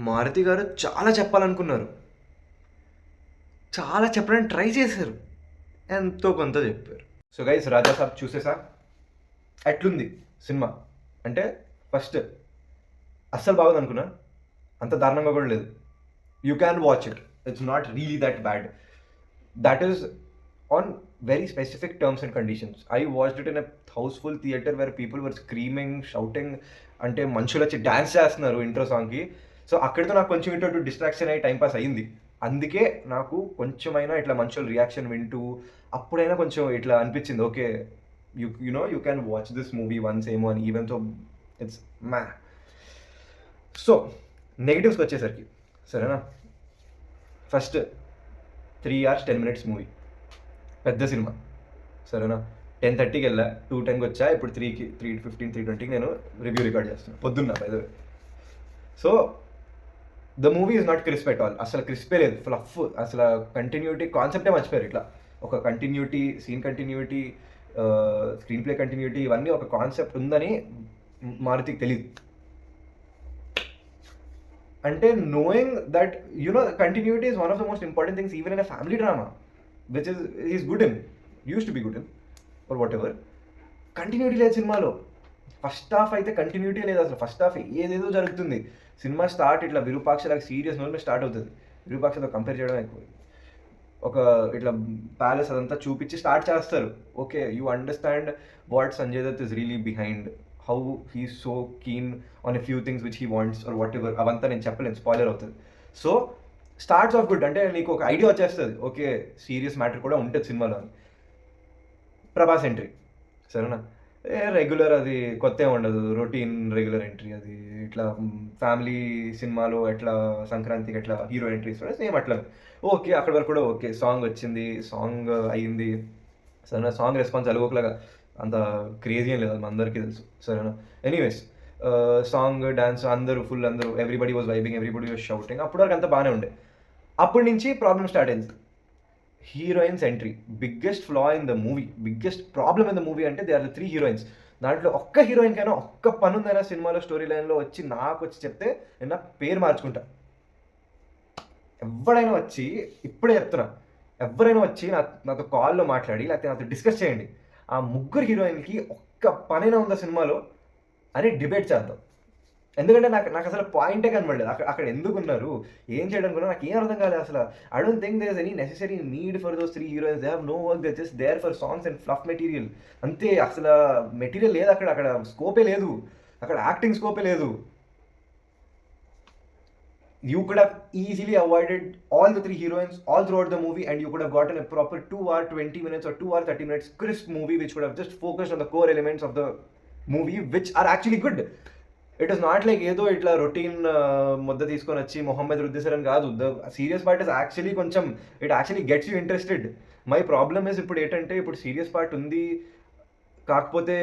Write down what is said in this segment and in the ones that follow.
మారుతి గారు చాలా చెప్పాలనుకున్నారు. చాలా చెప్పడానికి ట్రై చేశారు. ఎంతో కొంత చెప్పారు. సో గైస్, రాజా సాబ్ చూసేసా. ఎట్లుంది సినిమా అంటే, ఫస్ట్ అస్సలు బాగుంది అనుకున్నా. అంత దారుణంగా కూడా లేదు. You can watch it. It's not really that bad. That is on very specific terms and conditions. I watched it in a house full theatre where people were screaming, shouting. అంటే మనుషులు వచ్చి డ్యాన్స్ చేస్తున్నారు ఇంట్రో సాంగ్కి. So అక్కడితో నాకు కొంచెం ఇటు distraction అయ్యి టైంపాస్ అయ్యింది. అందుకే నాకు కొంచెమైనా ఇట్లా మనుషుల రియాక్షన్ వింటూ అప్పుడైనా కొంచెం ఇట్లా అనిపించింది, okay you can watch this movie once ఏమో అని, ఈవెన్ తో ఇట్స్ మ్యా. సో నెగిటివ్స్కి వచ్చేసరికి, సరేనా, ఫస్ట్ 3 hours 10 minutes మూవీ, పెద్ద సినిమా, సరేనా. 10:30కి వెళ్ళా, 2:10కి వచ్చా. ఇప్పుడు 3కి 3:15 3:20కి నేను రివ్యూ రికార్డ్ చేస్తున్నాను పొద్దున్న, by the way. So the movie is not crisp at all. అసలు క్రిస్పే లేదు, ఫ్లఫ్. అసలు కంటిన్యూటీ కాన్సెప్టే మర్చిపోయారు. ఇట్లా ఒక continuity, scene continuity, screenplay continuity, ఇవన్నీ ఒక కాన్సెప్ట్ ఉందని మారుతికి తెలియదు. అంటే knowing that continuity is one of the most important things even in a family drama, which is good in, uses to be good in or whatever. Continuity లేదు సినిమాలో. First half అయితే continuity లేదు అసలు. First half ఏదేదో జరుగుతుంది. Cinema start ఇట్లా విరూపాక్షలాగా serious note start అవుతుంది. విరూపాక్షతో compare చేయడం ఎక్కువ. ఒక ఇట్లా ప్యాలెస్ అదంతా చూపించి స్టార్ట్ చేస్తారు. Okay, you understand what Sanjay Dutt is really behind, how he so keen on a few things which he wants or whatever. అవంతా నేను చెప్పలేను, స్పాయిలర్ అవుతుంది. సో స్టార్ట్స్ ఆఫ్ గుడ్, అంటే నీకు ఒక ఐడియా వచ్చేస్తుంది, ఓకే సీరియస్ మ్యాటర్ కూడా ఉంటుంది సినిమాలో. ప్రభాస్ ఎంట్రీ, సరేనా, రెగ్యులర్, అది కొత్త ఏమి ఉండదు, రొటీన్ రెగ్యులర్ ఎంట్రీ. అది ఇట్లా ఫ్యామిలీ సినిమాలో ఎట్లా సంక్రాంతికి ఎట్లా హీరో ఎంట్రీస్ కూడా సేమ్ అట్లా. ఓకే, అక్కడ వరకు కూడా ఓకే. సాంగ్ వచ్చింది, సాంగ్ అయ్యింది, సరేనా. సాంగ్ రెస్పాన్స్ అలుగోకలాగా అంత క్రేజీ ఏం లేదు, అది అందరికీ తెలుసు, సరేనా. ఎనీవేస్, సాంగ్ డాన్స్ అందరూ ఫుల్, అందరూ everybody was vibing, everybody was shouting. అప్పటి వరకు అంతా బాగానే ఉండే. అప్పటి నుంచి ప్రాబ్లమ్ స్టార్ట్ అయింది. Heroines entry, biggest ఫ్లా in the movie, biggest problem in the movie అంటే దే ఆర్ ద 3 హీరోయిన్స్. దాంట్లో ఒక్క హీరోయిన్కైనా ఒక్క పని ఉందైనా సినిమాలో స్టోరీ లైన్లో వచ్చి నాకు వచ్చి చెప్తే నేను నా పేరు మార్చుకుంటా. ఎవరైనా వచ్చి, ఇప్పుడే చెప్తున్నా, ఎవరైనా వచ్చి నాతో కాల్లో మాట్లాడి లేకపోతే నాతో డిస్కస్ చేయండి, ఆ ముగ్గురు హీరోయిన్కి ఒక్క పనైనా ఉందా సినిమాలో అని డిబేట్ చేద్దాం. ఎందుకంటే నాకు అసలు పాయింటే కనబడలేదు. అక్కడ ఎందుకు ఉన్నారు, ఏం చేయడం కూడా నాకు ఏం అర్థం కాలేదు అసలు. I don't think there is any necessary need for those 3 heroines. They have no work, they just there for songs and fluff material అంతే. అసలు మెటీరియల్ లేదు అక్కడ స్కోపే లేదు, అక్కడ యాక్టింగ్ స్కోపే లేదు. You could have easily avoided all the 3 heroines all throughout the movie, and you could have gotten a proper 2 hour 20 minutes or 2 hour 30 minutes crisp movie which would have just focused on the core elements of the movie which are actually good. It is not like ఏదో ఇట్లా routine ముద్ద తీసుకొని వచ్చి మొహమ్మద్ రుద్దిసరని కాదు. The serious part is actually కొంచెం, it actually gets you interested. My problem is ఇప్పుడు ఏంటంటే, ఇప్పుడు సీరియస్ పార్ట్ ఉంది కాకపోతే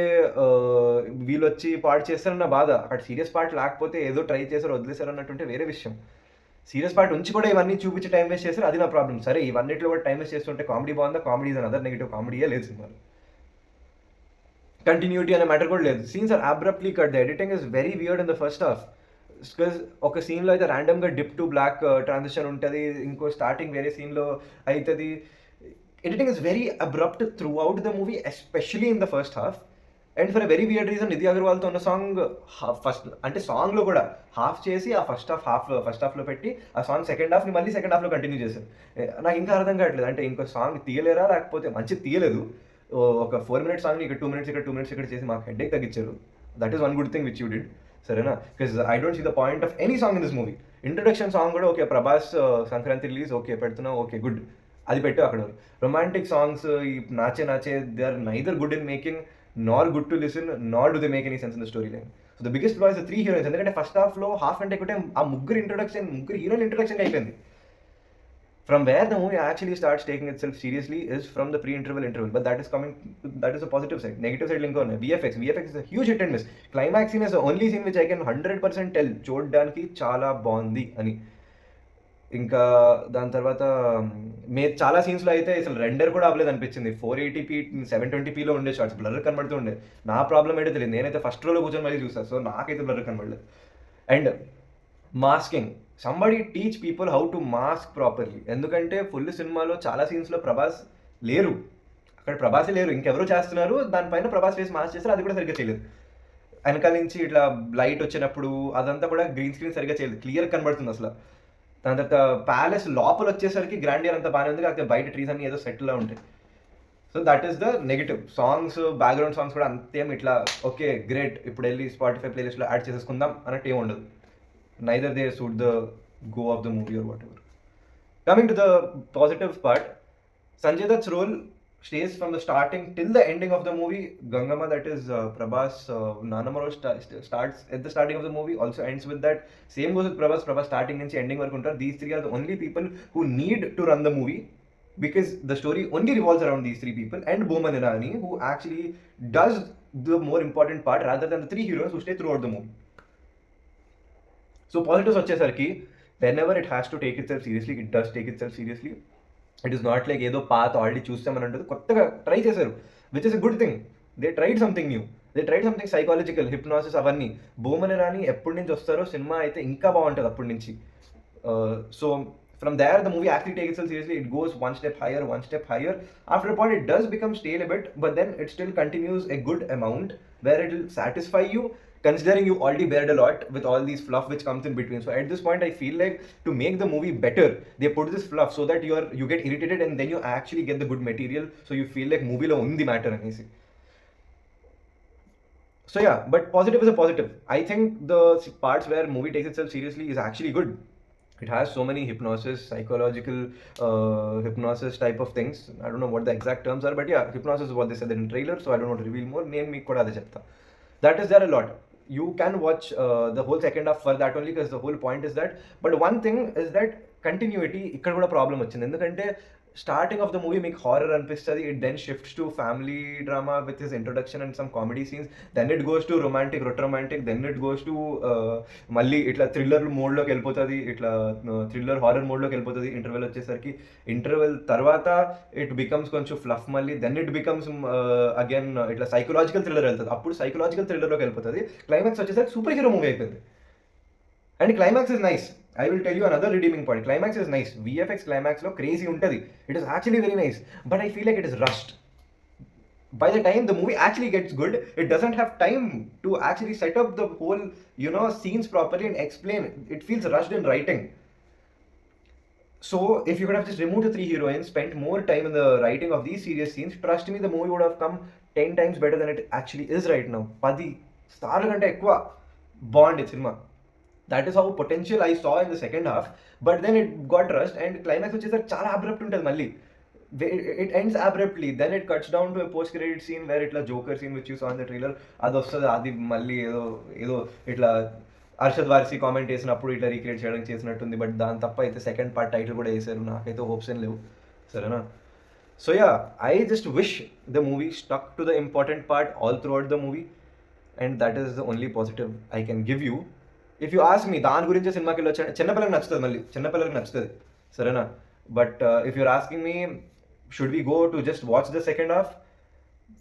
వీళ్ళు వచ్చి పాడు చేస్తారన్న బాధ. అక్కడ సీరియస్ పార్ట్ లేకపోతే ఏదో ట్రై చేశారు వదిలేశారు అన్నట్టుంటే వేరే విషయం. సీరియస్ పార్ట్ ఉంచి కూడా ఇవన్నీ చూపించి టైం వేస్ట్ చేస్తారు, అది నా ప్రాబ్లం. సరే, ఇవన్నిట్లో కూడా టైం వేస్ట్ చేస్తుంటే కామెడీ బాగుందా? Comedy is other negative. కామెడీయే లేదు సినిమాలో. కంటిన్యూటీ అనే మ్యాటర్ కూడా లేదు. Scenes are abruptly cut. The editing is very weird in the first half. Because ఒక సీన్లో అయితే ర్యాండమ్గా డిప్ టు బ్లాక్ ట్రాన్సిషన్ ఉంటుంది, ఇంకో స్టార్టింగ్ వేరే సీన్లో అవుతుంది. Editing is very abrupt throughout the movie, especially in the first half. And for a very weird reason, Nidhi అగర్వాల్తో ఉన్న సాంగ్ ఫస్ట్, అంటే సాంగ్లో కూడా హాఫ్ చేసి ఆ ఫస్ట్ హాఫ్లో పెట్టి ఆ సాంగ్ సెకండ్ హాఫ్ని మళ్ళీ సెకండ్ హాఫ్లో కంటిన్యూ చేశారు. నాకు ఇంకా అర్థం కావట్లేదు, అంటే ఇంకో సాంగ్ తీయలేరా లేకపోతే మంచిది తీయలేదు. ఒక 4 minutes సాంగ్ని ఇక్కడ 2 minutes ఇక్కడ చేసి మాకు హెడ్ఏక్ తగ్గించారు. That is one good thing which you did, సరేనా. Because I don't see the point of any song in this movie. Introduction song కూడా okay, Prabhas Sankranti release, okay పెడుతున్నావు, ఓకే గుడ్, అది పెట్టు. అక్కడ రొమాంటిక్ సాంగ్స్, ఈ నాచే they are neither good in making nor good to listen nor do they make any sense in the story line. So the biggest flaw is the 3 heroines. ఎందుకంటే first హాఫ్లో half అంటే ఒకటే ఆ ముగ్గురు heroine introduction అయిపోయింది. From where the movie actually starts taking itself seriously is from the pre-interval interval, but that is a positive side. Negative side link on VFX is a huge hit and miss. Climax scene is the only scene which I can 100% tell చూడడానికి చాలా బాగుంది అని. ఇంకా దాని తర్వాత చాలా సీన్స్లో అయితే అసలు రెండర్ కూడా అవ్వలేదు అనిపించింది. 480p 720pలో ఉండే షార్ట్స్ బ్లర్ కనబడుతూ ఉండే. నా ప్రాబ్లం ఏంటో తెలియదు, నేనైతే ఫస్ట్ రోలో కూర్చొని మళ్ళీ చూసాను, సో నాకైతే బ్లర్ కనబడలేదు. And masking, somebody teach people how to mask properly. ఎందుకంటే ఫుల్ సినిమాలో చాలా సీన్స్లో ప్రభాస్ లేరు, అక్కడ ప్రభాసే లేరు, ఇంకెవరో చేస్తున్నారు, దానిపైన ప్రభాస్ ఫేస్ మాస్క్ చేస్తారు, అది కూడా సరిగ్గా చేయలేదు. వెనకాల నుంచి ఇట్లా లైట్ వచ్చినప్పుడు అదంతా కూడా గ్రీన్ స్క్రీన్ సరిగ్గా చేయలేదు, క్లియర్ కనబడుతుంది అసలు. దాని తర్వాత ప్యాలెస్ లోపల వచ్చేసరికి గ్రాండియర్ అంతా బాగానే ఉంది, కాకపోతే బయట ట్రీస్ అన్ని ఏదో సెటిల్లా ఉంటాయి. So that is the negative. Songs, background songs కూడా అంతేం ఇట్లా ఓకే గ్రేట్ ఇప్పుడు వెళ్ళి స్పాటిఫై ప్లేలిస్ట్లో యాడ్ చేసేసుకుందాం అన్నట్టు ఏమి ఉండదు. Neither they suit the go of the movie or whatever. Coming to the positive part, Sanjay Dutt's role stays from the starting till the ending of the movie. Gangama, that is Prabhas Nanama role starts at the starting of the movie, also ends with that. Same goes with Prabhas. Prabhas starting nunchi ending varaku untaru. These three are the only people who need to run the movie, because the story only revolves around these three people and Boman Irani, who actually does the more important part rather than the three heroes who stay throughout the movie. So positives వచ్చేసరికి, whenever it has to take itself seriously, it does take itself seriously. It is not like ఏదో పాత already చూస్తామని ఉంటుంది, కొత్తగా try చేశారు, which is a good thing. They tried something new, they tried something psychological, hypnosis అవన్నీ. బోమన్ ఇరానీ ఎప్పటి నుంచి వస్తారో సినిమా అయితే ఇంకా బాగుంటుంది అప్పటి నుంచి. So from there the movie actually takes itself seriously. It goes one step higher. After a point it does become stale a bit, but then it still continues a good amount where it will satisfy you, considering you already bared a lot with all these fluff which comes in between. So at this point I feel like to make the movie better, they put this fluff so that you get irritated and then you actually get the good material, so you feel like movie lo undi matter anesi. So yeah, but positive is a positive. I think the parts where movie takes itself seriously is actually good. It has so many hypnosis, psychological hypnosis type of things. I don't know what the exact terms are, but yeah, hypnosis is what they said in the trailer, so I don't want to reveal more. Name me koda ade chepta. That is there a lot. You can watch the whole second half for that only, because the whole point is that. But one thing is that continuity ఇక్కడ కూడా problem వచ్చింది. ఎందుకంటే starting of the movie మీకు horror అనిపిస్తుంది, it then shifts to family drama with his introduction and some comedy scenes, then it goes to romantic, then it goes to మళ్ళీ ఇట్లా thriller మోడ్లోకి వెళ్ళిపోతుంది, ఇట్లా థ్రిల్లర్ హారర్ మోడ్లోకి వెళ్ళిపోతుంది. ఇంటర్వెల్ వచ్చేసరికి, ఇంటర్వెల్ తర్వాత ఇట్ బికమ్స్ కొంచెం ఫ్లఫ్, మళ్ళీ దెన్ ఇట్ బికమ్స్ అగైన్ ఇట్లా సైకలాజికల్ థ్రిల్లర్ వెళ్తుంది, అప్పుడు సైకలాజికల్ థ్రిల్లర్లోకి వెళ్ళిపోతుంది. క్లైమాక్స్ వచ్చేసరికి సూపర్ హీరో మూవీ అయిపోయింది. And climax is nice. I will tell you another redeeming point. Climax is nice. VFX climax lo crazy untadi. It is actually very nice. But I feel like it is rushed. By the time the movie actually gets good, it doesn't have time to actually set up the whole, scenes properly and explain. It feels rushed in writing. So if you could have just removed the three heroines, spent more time in the writing of these serious scenes, trust me, the movie would have come 10 times better than it actually is right now. 10 starలు కంటే ఎక్కువ బాగుంది cinema. That is how potential I saw in the second half, but then it got rushed and climax వచ్చేసరికి చాలా abrupt ఉంటుంది. మళ్ళీ it ends abruptly, then it cuts down to a post credit scene where ఇట్లా joker scene which you saw in the trailer అది వస్తుంది. అది మళ్ళీ ఏదో ఇట్లా అర్షద్ వార్సీ కామెంట్ చేసినప్పుడు ఇట్లా రీక్రియేట్ చేయడం చేసినట్టుంది. బట్ దాని తప్ప అయితే సెకండ్ పార్ట్ టైటిల్ కూడా వేసారు, నాకైతే హోప్స్ ఏం లేవు, సరేనా? So yeah, I just wish the movie stuck to the important part all through out the movie, and that is the only positive I can give you. If you ask me, దాని గురించి సినిమాకి వెళ్ళి వచ్చాను, చిన్నపిల్లలకి నచ్చుతుంది, మళ్ళీ చిన్నపిల్లలకి నచ్చుతుంది, సరేనా? But if your asking me should we go to just watch the second half,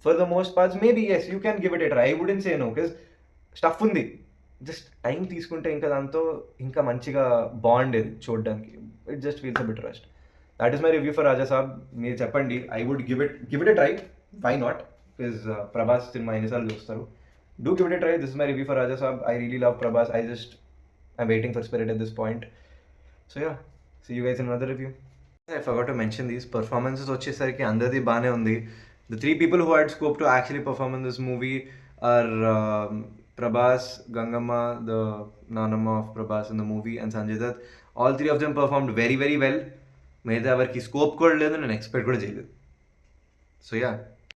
for the most parts maybe yes, you can give it a try. I wouldn't say no, because stuff ఉంది, just time తీసుకుంటే ఇంకా దాంతో ఇంకా మంచిగా బాగుండేది చూడడానికి. It just feels a bit rushed. That is my review for Raja Saab. మీరు చెప్పండి, I would give it a try, why not? Because Prabhas cinema ఎన్నిసార్లు చూస్తారు. Do give it a try. This is my review for Raja Saab. I really love Prabhas. I'm waiting for Spirit at this point. So yeah, see you guys in another review. I forgot to mention these performances వచ్చేసరికి అందరిది బాగానే ఉంది. The three people who had scope to actually perform in this movie are Prabhas, Gangama, the Nanama of Prabhas in the movie, and Sanjay Dutt. All three of them performed very, very well. Maybe ఎవరికి scope కూడా లేదు, నేను expect కూడా చేయలేదు. So yeah.